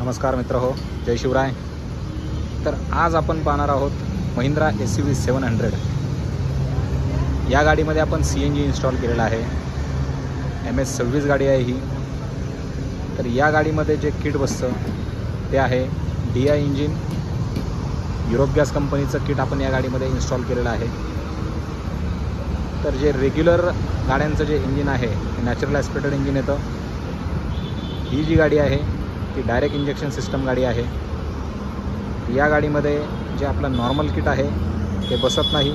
नमस्कार मित्र हो, जय शिवराय. तर आज आपण पाहणार आहोत महिंद्रा SUV 700. या गाडीमध्ये आपण CNG इन्स्टॉल केलेला आहे. MS26 गाडी आहे ही. तर या गाडीमध्ये जे किट बसतं ते आहे DI इंजिन. युरोप गॅस कंपनीचं किट आपण या गाडीमध्ये इन्स्टॉल केलेलं आहे. तर जे रेग्युलर गाड्यांचं जे इंजिन आहे ते नॅचरल ॲस्पिरेटेड इंजिन येतं. ही जी गाडी आहे ती डायरेक्ट इंजेक्शन सिस्टम गाडी आहे. या गाडीमध्ये जे आपलं नॉर्मल किट आहे ते बसत नाही.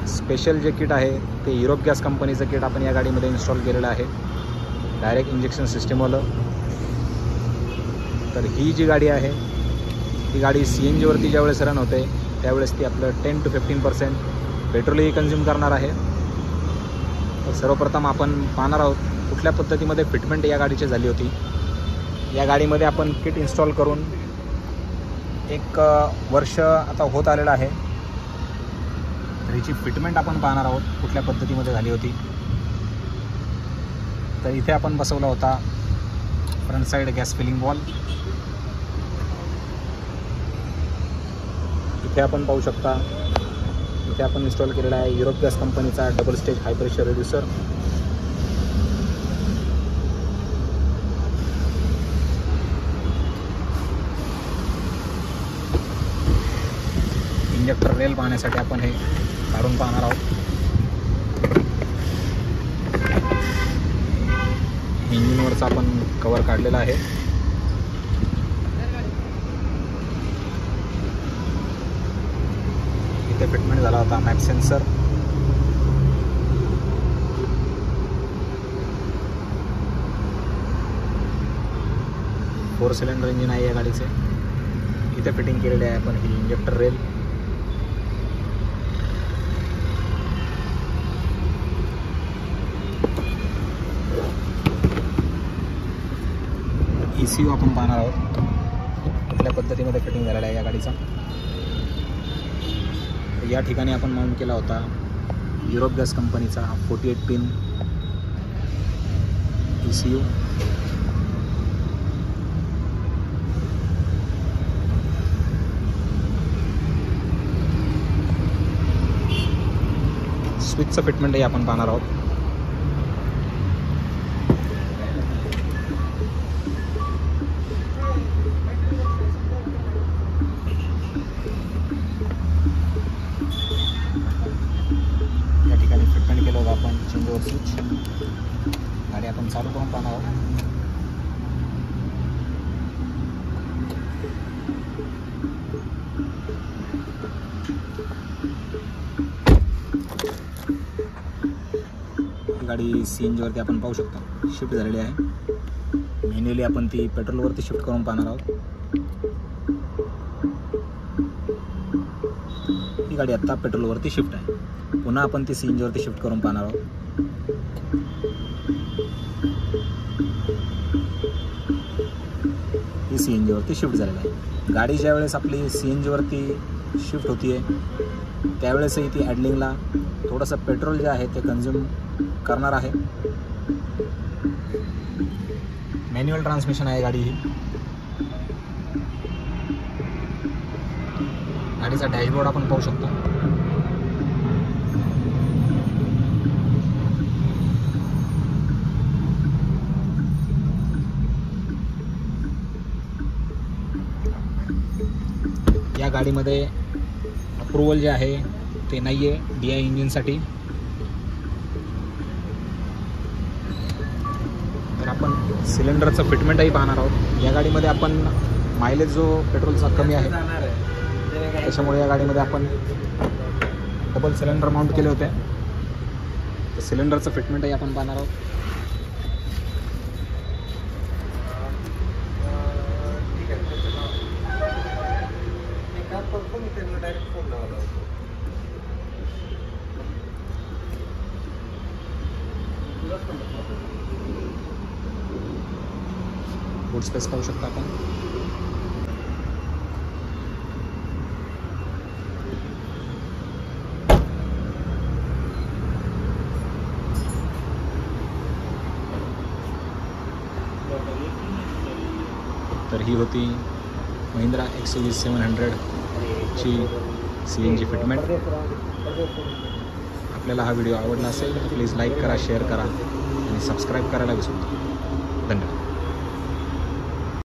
स्पेशल जे किट आहे ते युरोप गॅस कंपनीचं किट आपण या गाडीमध्ये इन्स्टॉल केलेलं आहे, डायरेक्ट इंजेक्शन सिस्टमवालं. तर ही जी गाडी आहे ती गाडी CNGवरती ज्यावेळेस रन होते त्यावेळेस ती आपलं 10 to 15% पेट्रोलही कन्झ्युम करणार आहे. तर सर्वप्रथम आपण पाहणार आहोत कुठल्या पद्धतीमध्ये फिटमेंट या गाडीची झाली होती. या गाडीमध्ये आपण किट इन्स्टॉल करून 1 वर्ष आता होत आलेलं आहे. तर याची फिटमेंट आपण पाहणार आहोत कुठल्या पद्धतीमध्ये झाली होती. तर इथे आपण बसवला होता front side gas filling valve. इथे आपण पाहू शकता, इथे आपण इन्स्टॉल केलेला आहे युरोप गॅस कंपनीचा double stage high pressure reducer. Injector rail पाहण्यासाठी आपण हे काढून पाहणार आहोत. इंजिनवरचा आपण कवर काढलेला आहे. इथे फिटमेंट झाला होता map sensor. Four cylinder engine आहे या गाडीचे. इथे फिटिंग केलेले आहे आपण ही इंजेक्टर रेल. ECU आपण पाहणार आहोत कुठल्या पद्धतीमध्ये फिटिंग झालेला आहे या गाडीचा. या ठिकाणी आपण माउंट केला होता युरोप गॅस कंपनीचा 48 पिन ECU. स्विचचं फिटमेंटही आपण पाहणार आहोत. या ठिकाणी फिटमेंट केलं होतं आपण चेंजओव्हर स्विच. गाडी आपण चालू करून पाहणार आहोत. गाडी CNGवरती आपण पाहू शकतो शिफ्ट झालेली आहे. मॅन्युअली आपण ती पेट्रोलवरती शिफ्ट करून पाहणार आहोत. ही गाडी आत्ता पेट्रोलवरती शिफ्ट आहे. पुन्हा आपण ती CNGवरती शिफ्ट करून पाहणार आहोत. ही CNGवरती शिफ्ट झालेली आहे. गाडी ज्यावेळेस आपली CNGवरती शिफ्ट होती आहे त्यावेळेसही ती ॲडलिंगला थोडंसं पेट्रोल जे आहे ते कन्झ्युम करणार आहे. मॅन्युअल ट्रान्समिशन आहे गाडी ही. गाडीचा डॅशबोर्ड आपण पाहू शकतो. या गाडीमध्ये अप्रुव्हल जे आहे ते नाही आहे DI इंजिनसाठी. तर आपण सिलेंडरचं फिटमेंटही पाहणार आहोत. या गाडीमध्ये आपण मायलेज जो पेट्रोलचा कमी आहे त्याच्यामुळे या गाडीमध्ये आपण डबल सिलेंडर माउंट केले होते. तर सिलेंडरचं फिटमेंटही आपण पाहणार आहोत. बूट स्पेस पाहू शकता आपण. तर ही होती महिंद्रा XUV700 ची CNG फिटमेंट. आपल्याला हा व्हिडिओ आवडला असेल तर प्लीज लाईक करा, शेअर करा आणि सबस्क्राईब करायला विसरू नका. धन्यवाद.